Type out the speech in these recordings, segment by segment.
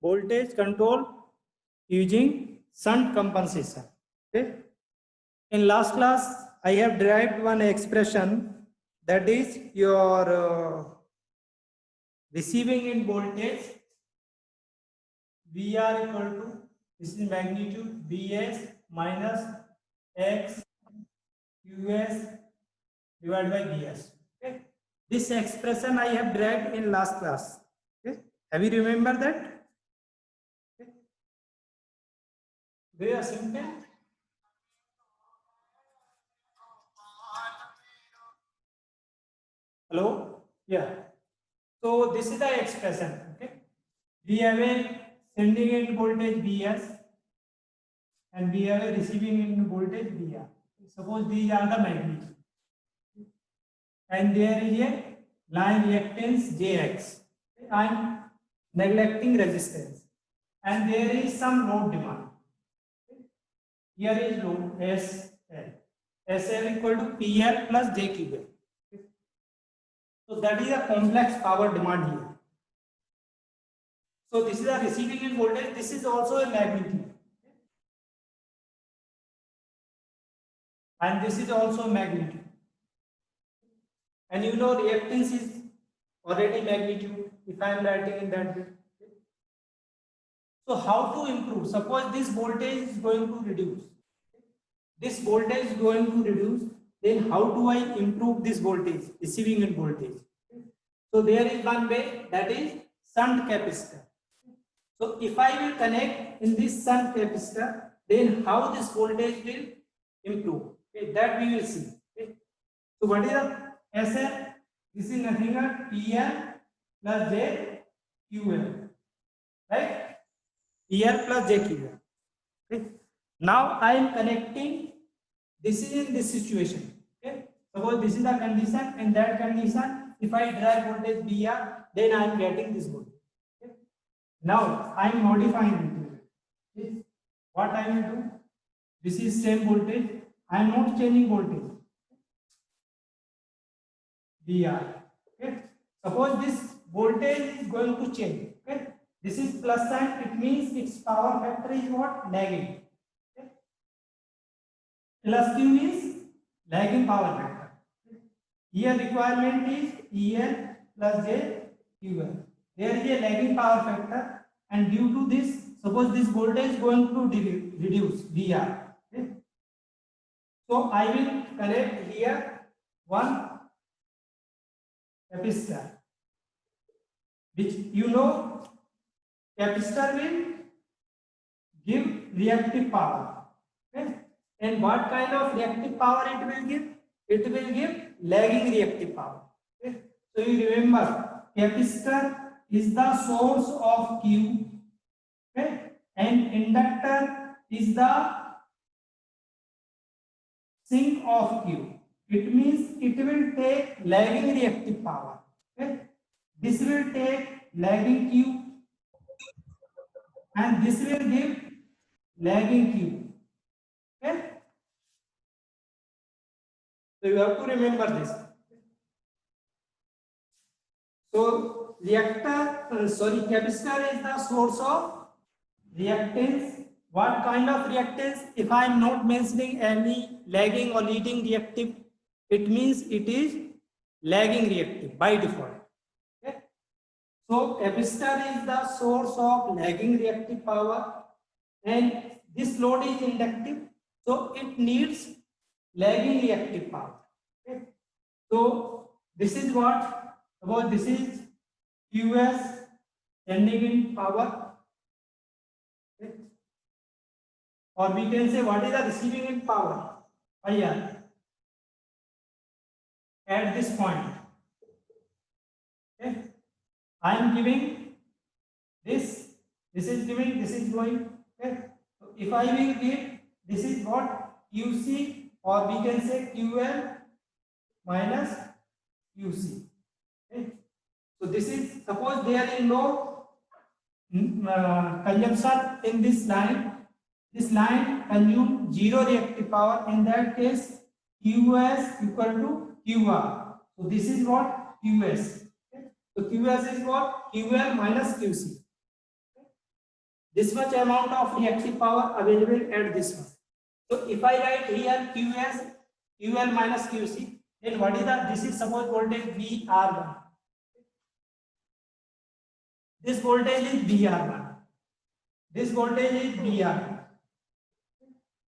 voltage control using shunt compensation. Okay. In last class, I have derived one expression, that is your receiving end voltage VR equal to, this is magnitude Vs minus X Qs divided by Vs. Okay. This expression I have derived in last class. Okay. Have you remember that? Okay. Very simple. Hello? Yeah. So this is the expression. Okay. We have a sending end voltage Vs and we have a receiving end voltage Vr. Suppose these are the magnitude. And there is a line reactance Jx. I am neglecting resistance. And there is some load demand. Here is load SL. SL equal to PL plus JQL. So that is a complex power demand here. So this is a receiving end voltage. This is also a magnitude. And this is also a magnitude. And you know reactance is already magnitude if I am writing in that way. So how to improve? Suppose this voltage is going to reduce. This voltage is going to reduce. Then how do I improve this voltage, receiving end voltage? So there is one way, that is shunt capacitor. So if I will connect in this shunt capacitor, then how this voltage will improve? Okay, that we will see. Okay. So what is the SL? This is nothing but PL plus JQL, right? PL plus JQL. Okay. Now I am connecting. This is in this situation. Okay. Suppose this is the condition. In that condition, if I drive voltage VR, then I am getting this voltage. Okay. Now I am modifying it. Okay. What I will do? This is same voltage. I am not changing voltage. VR. Okay. Suppose this voltage is going to change. Okay. This is plus sign. It means its power factor is what? Lagging. Okay. Plus Q means lagging power factor. Okay. Here requirement is EL plus JQL. There is a lagging power factor, and due to this, suppose this voltage is going to reduce VR. Okay. So I will connect here one capacitor, which you know capacitor will give reactive power. Okay. And what kind of reactive power it will give? It will give lagging reactive power. Okay. So you remember capacitor is the source of Q, okay, and inductor is the sink of Q. It means it will take lagging reactive power. Okay. This will take lagging Q and this will give lagging Q. Okay. So you have to remember this. So capacitor is the source of reactance. What kind of reactance? If I am not mentioning any lagging or leading reactive, it means it is lagging reactive by default. Okay. So capacitor is the source of lagging reactive power, and this load is inductive, so it needs lagging reactive power. Okay. So this is what about this is QS sending in power. Okay. Or we can say what is the receiving in power? IR at this point. Okay. I am giving this is giving, this is going. Okay. So if I will give, this is what QC, or we can say QL minus QC. Okay. So this is, suppose there is no consumption in this line. This line consumes zero reactive power. In that case, QS equal to QR. So this is what QS. Okay. So QS is what? QL minus QC. Okay. this much amount of reactive power available at this much. So if I write here QS, QL minus QC, then what is the, this is suppose voltage VR1. This voltage is VR1. This voltage is VR2.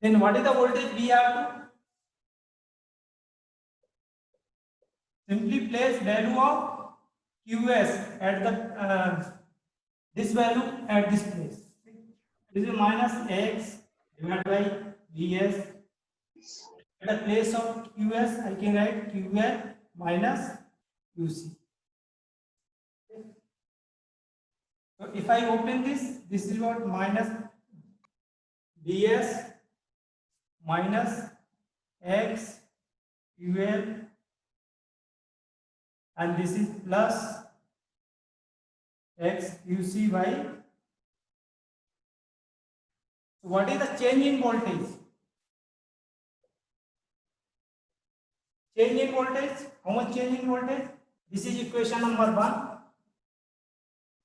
Then what is the voltage VR2? Simply place value of QS at the this value at this place. This is minus X divided by Vs. At the place of QS, I can write QL minus QC. So if I open this, this is what minus Vs minus X QL, and this is plus X QC by. So what is the change in voltage? Change in voltage, how much change in voltage? This is equation number 1.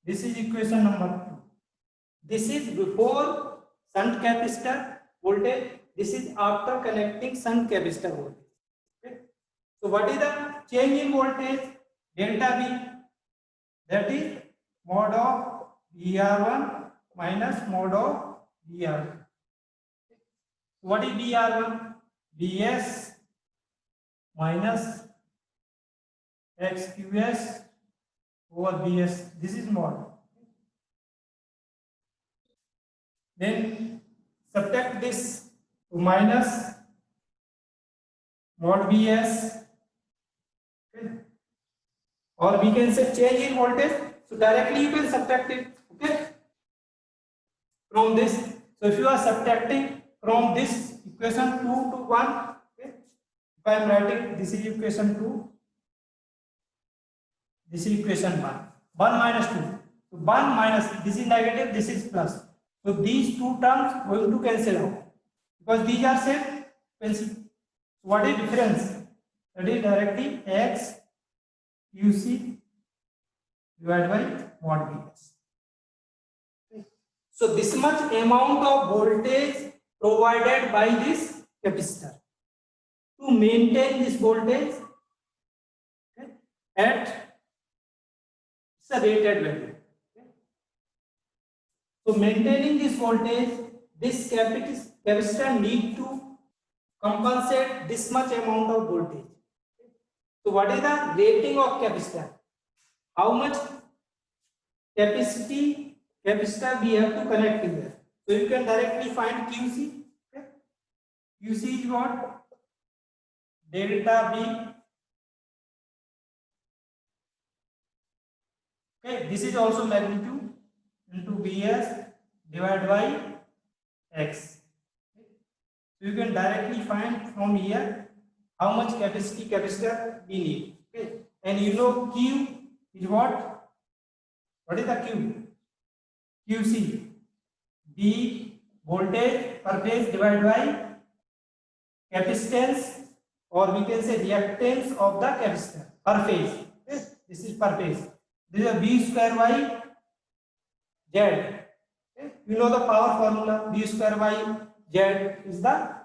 This is equation number 2. This is before shunt capacitor voltage. This is after connecting shunt capacitor voltage. Okay. So what is the change in voltage? Delta V. That is mod of VR1 minus mod of VR2. What is VR1? Vs minus XQS over Vs. This is mod. Then subtract this to minus mod Vs. Okay. Or we can say change in voltage. So directly you can subtract it. Okay. From this. So if you are subtracting from this equation 2 to 1, okay. If I am writing, this is equation 2. This is equation 1. 1 minus 2. So 1 minus, this is negative, this is plus. So these two terms going to cancel out. Because these are same, cancel. What is difference? That is directly X QC divided by mod Vs. So this much amount of voltage provided by this capacitor to maintain this voltage, okay, at the rated value. Okay. So maintaining this voltage, this capacitor need to compensate this much amount of voltage. So what is the rating of capacitor? How much capacitor we have to connect here? So you can directly find QC. Okay. QC is what? Delta V. Okay, this is also magnitude into Vs divided by X. So you can directly find from here how much capacitor we need. Okay, and you know Q is what? What is the Q? QC. The voltage per phase divided by capacitance, or we can say reactance of the capacitor per phase. Okay? This is per phase. This is a V square by Z. Okay? You know the power formula. V square by Z is the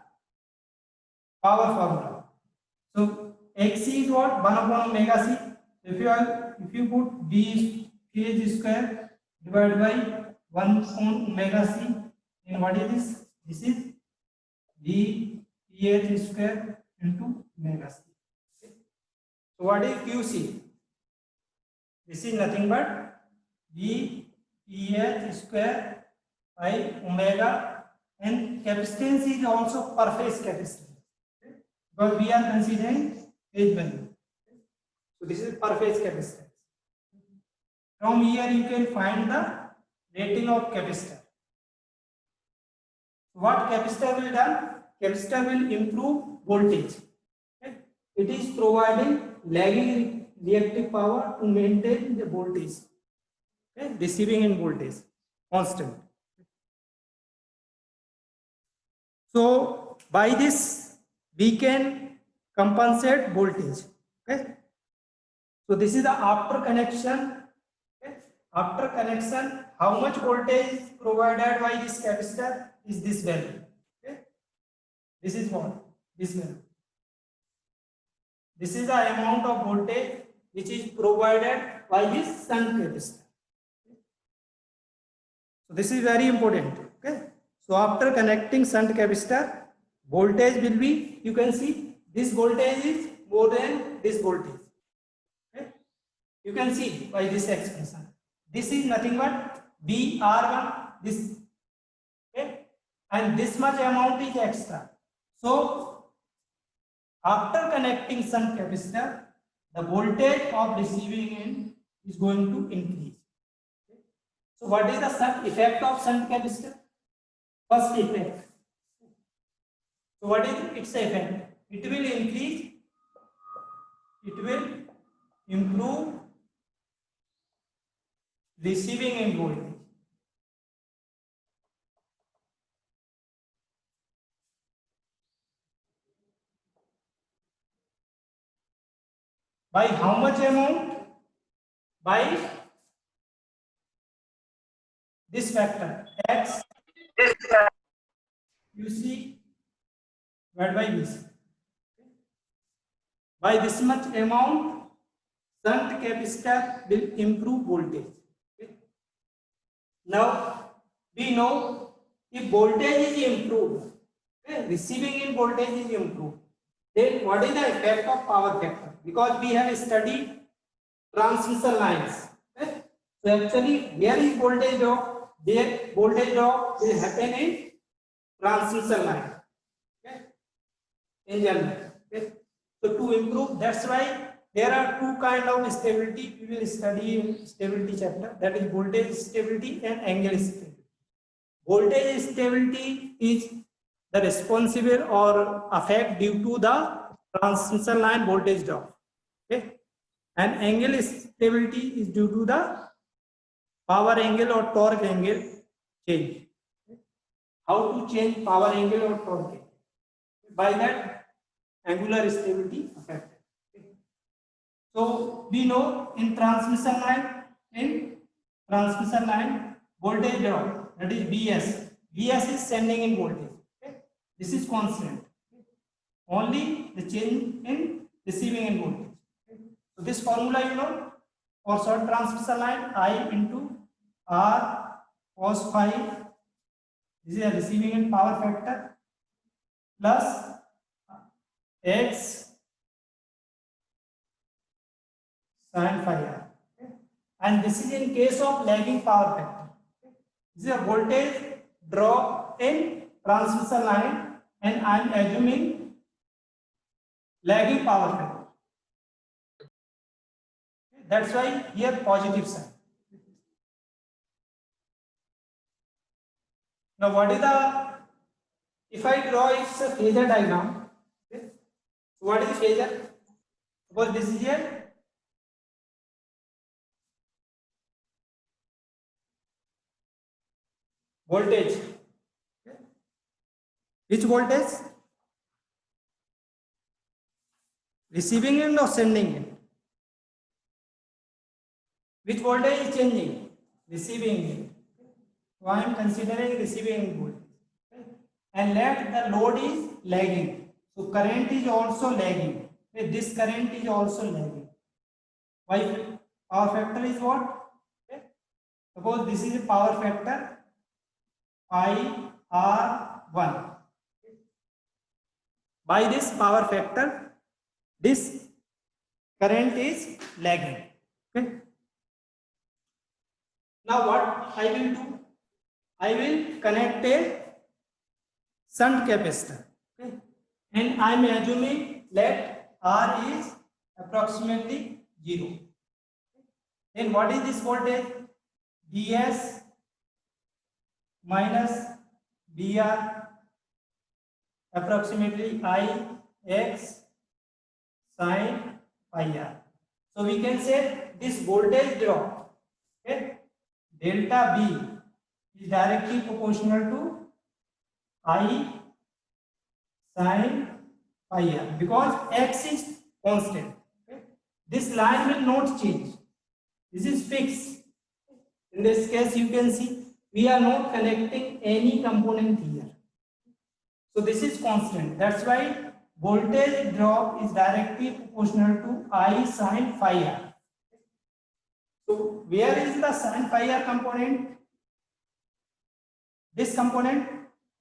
power formula. So Xc is what? 1 upon omega C. If you put V phase square divided by 1 upon omega C, then what is this? This is V ph square into omega C. Okay. So what is QC? This is nothing but V ph square by omega, and capacitance is also per phase capacitance. Okay. Because we are considering phase value. Okay. So this is per phase capacitance. From here you can find the rating of capacitor. What capacitor will do? Capacitor will improve voltage. Okay. It is providing lagging reactive power to maintain the voltage. Okay. Receiving in voltage constant. So by this we can compensate voltage. Okay. So this is the after connection. Okay. After connection, how much voltage provided by this capacitor is this value. Okay, this is what this value. This is the amount of voltage which is provided by this shunt capacitor. So this is very important. Okay, so after connecting shunt capacitor, voltage will be, you can see this voltage is more than this voltage. Okay, you can see by this expression. This is nothing but BR1, this, okay, and this much amount is extra. So after connecting shunt capacitor, the voltage of receiving end is going to increase. Okay. So what is the effect of shunt capacitor? First effect. So what is its effect? It will increase, it will improve receiving end voltage. By how much amount? By this factor X, you see, divided by this. By this much amount, shunt capacitor will improve voltage. Okay. Now we know if voltage is improved, okay, receiving in voltage is improved, then what is the effect of power factor? Because we have studied transmission lines. Okay. So actually, where is voltage drop? There voltage drop will happen in transmission line. Okay. In general. Okay. So to improve, that's why there are two kind of stability we will study in stability chapter. That is voltage stability and angle stability. Voltage stability is the responsible or effect due to the transmission line voltage drop. Okay, and angle stability is due to the power angle or torque angle change. How to change power angle or torque angle? By that angular stability affected. Okay. So we know in transmission line voltage drop, that is Vs. Vs is sending in voltage. Okay. This is constant. Okay. Only the change in receiving in voltage. Okay. So this formula you know for short transmission line, I into R cos phi. This is a receiving in power factor plus X sin phi r. Okay. And this is in case of lagging power factor. Okay. This is a voltage drop in transmission line and I am assuming lagging power factor. Okay. That's why here positive sign. Now what is the, if I draw its phasor diagram, okay. So what is the phasor? Suppose this is here. Voltage. Okay. Which voltage? Receiving end or sending end? Which voltage is changing? Receiving end. So I am considering receiving end voltage. Okay. And let the load is lagging. So current is also lagging. Okay. This current is also lagging. Why? Power factor is what? Okay. Suppose this is a power factor I R1. By this power factor, this current is lagging. Okay. Now what I will do? I will connect a shunt capacitor. Okay. And I am assuming let R is approximately 0. Then what is this voltage? Vs minus Vr approximately I X sin phi r. So we can say this voltage drop, okay, delta V is directly proportional to I sin phi r because X is constant. Okay. This line will not change. This is fixed. In this case, you can see we are not connecting any component here. So this is constant. That's why voltage drop is directly proportional to I sin phi r. So where is the sin phi r component? This component.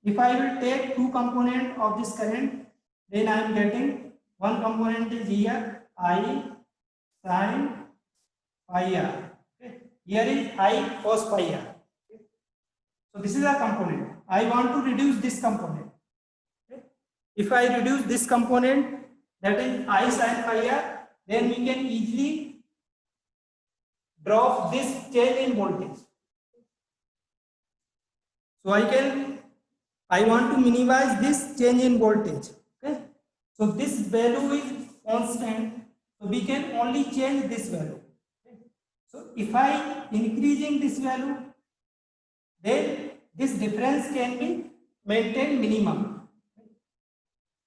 If I will take two components of this current, then I am getting one component is here I sin phi r. Okay. Here is I cos phi r. Okay. So this is a component. I want to reduce this component. Okay. If I reduce this component, that is I sin phi r, then we can easily drop this change in voltage. So I want to minimize this change in voltage. Okay. So this value is constant. So we can only change this value. Okay. So if I increasing this value, then this difference can be maintained minimum.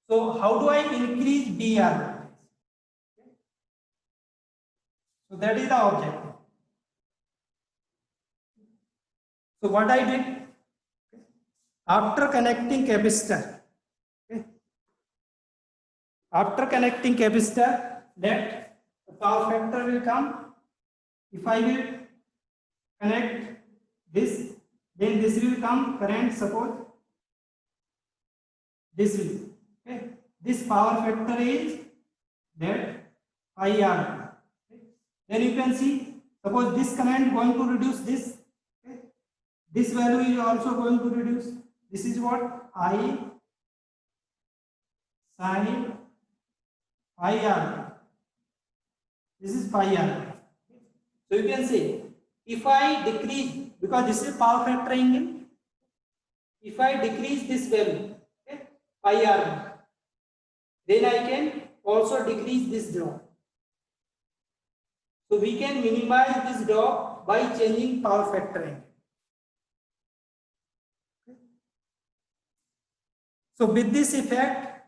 So how do I increase BR? So that is the objective. So what I did, after connecting capacitor, okay, after connecting capacitor, that the power factor will come. If I will connect this, then this will come current, suppose this will, okay. This power factor is that phi r. Okay. Then you can see, suppose this current going to reduce this, okay. This value is also going to reduce. This is what I sin phi r. This is phi r. So you can say, if I decrease, because this is power factor angle, if I decrease this value, okay, phi r, then I can also decrease this drop. So we can minimize this drop by changing power factor angle. Okay. So with this effect,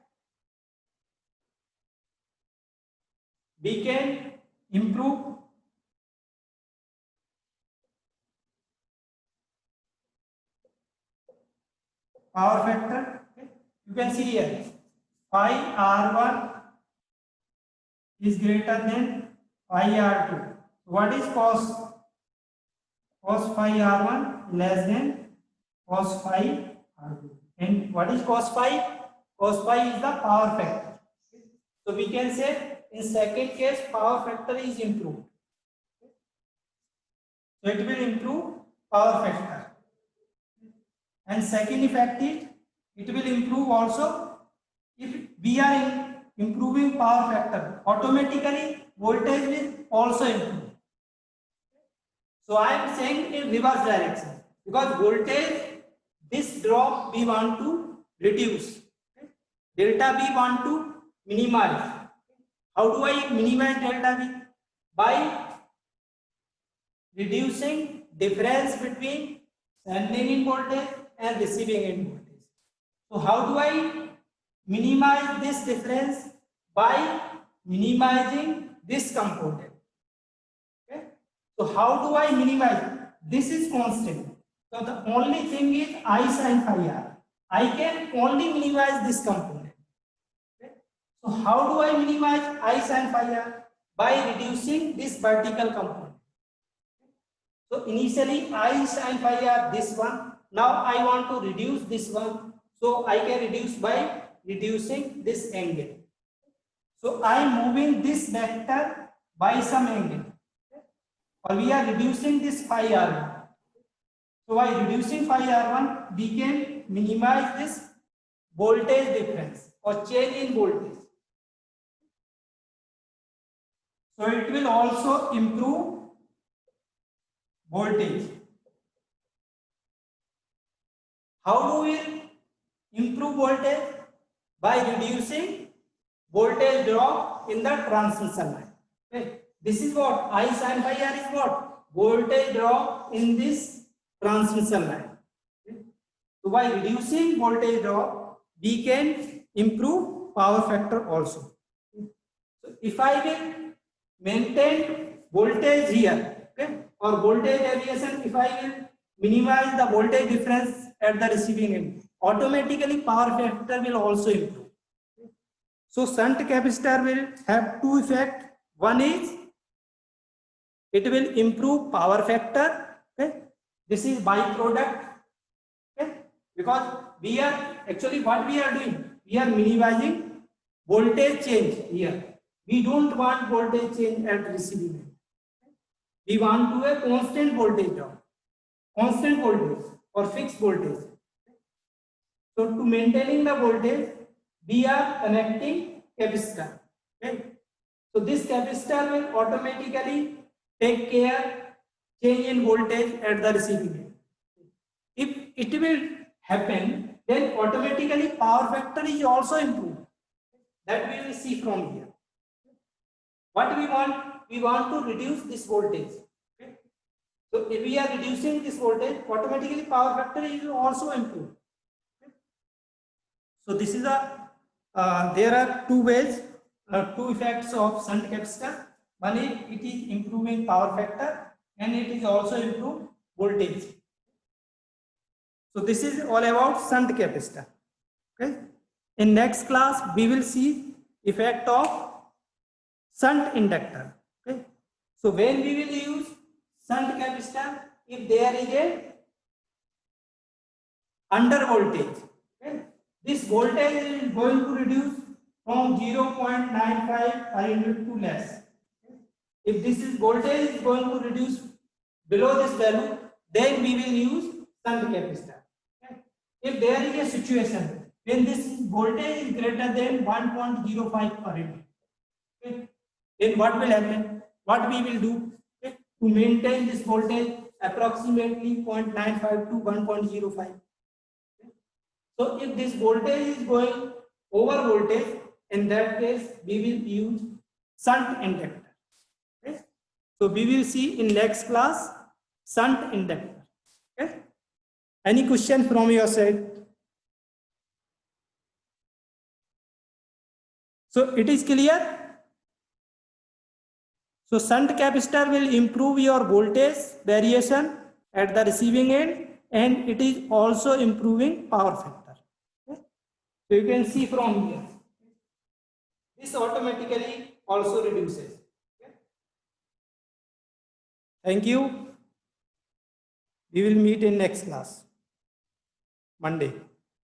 we can improve power factor. Okay. You can see here phi r1 is greater than phi r2. What is cos? Cos phi r1 less than cos phi r2. And what is cos phi? Cos phi is the power factor. So we can say in second case power factor is improved. So it will improve power factor. And second effect is it will improve also if we are improving power factor, automatically voltage will also improve. So I am saying in reverse direction, because voltage, this drop we want to reduce, okay. Delta V want to minimize. How do I minimize delta V? By reducing difference between sending in voltage and receiving in voltage. So how do I minimize this difference? By minimizing this component. Okay. So how do I minimize? This is constant. So the only thing is I sin phi r. I can only minimize this component. Okay. So how do I minimize I sin phi r? By reducing this vertical component. So initially I sin phi r this one. Now I want to reduce this one. So I can reduce by reducing this angle. So I am moving this vector by some angle. Or we are reducing this phi r1. So by reducing phi r1, we can minimize this voltage difference or change in voltage. So it will also improve voltage. How do we improve voltage? By reducing voltage drop in the transmission line. Okay. This is what I sin phi r is what? Voltage drop in this transmission line. Okay. So by reducing voltage drop, we can improve power factor also. Okay. So if I will maintain voltage here, okay, or voltage deviation, if I will minimize the voltage difference at the receiving end, automatically power factor will also improve. So shunt capacitor will have two effects. One is it will improve power factor. Okay, this is byproduct. Okay, because we are actually what we are doing, we are minimizing voltage change here. We don't want voltage change at receiving end. We want to a constant voltage drop, constant voltage or fixed voltage. So to maintaining the voltage, we are connecting capacitor. Okay. So this capacitor will automatically take care change in voltage at the receiving end. If it will happen, then automatically power factor is also improved. That we will see from here. What we want to reduce this voltage. Okay. So if we are reducing this voltage, automatically power factor is also improved. Okay. So this is there are two ways, two effects of shunt capacitor. One is it is improving power factor and it is also improve voltage. So this is all about shunt capacitor. Okay. In next class we will see effect of shunt inductor. Okay. So when we will use shunt capacitor, if there is a under voltage, okay, this voltage is going to reduce from 0.95 per unit to less. If this is voltage is going to reduce below this value, then we will use shunt capacitor. Okay. If there is a situation when this voltage is greater than 1.05 per unit, okay, then what will happen? What we will do, okay, to maintain this voltage approximately 0.95 to 1.05. Okay. So if this voltage is going over voltage, in that case we will use shunt inductor. Okay. So we will see in next class shunt inductor. Okay. Any question from your side? So it is clear. So shunt capacitor will improve your voltage variation at the receiving end, and it is also improving power factor. Okay. So you can see from here, this automatically also reduces. Okay. Thank you. We will meet in next class, Monday.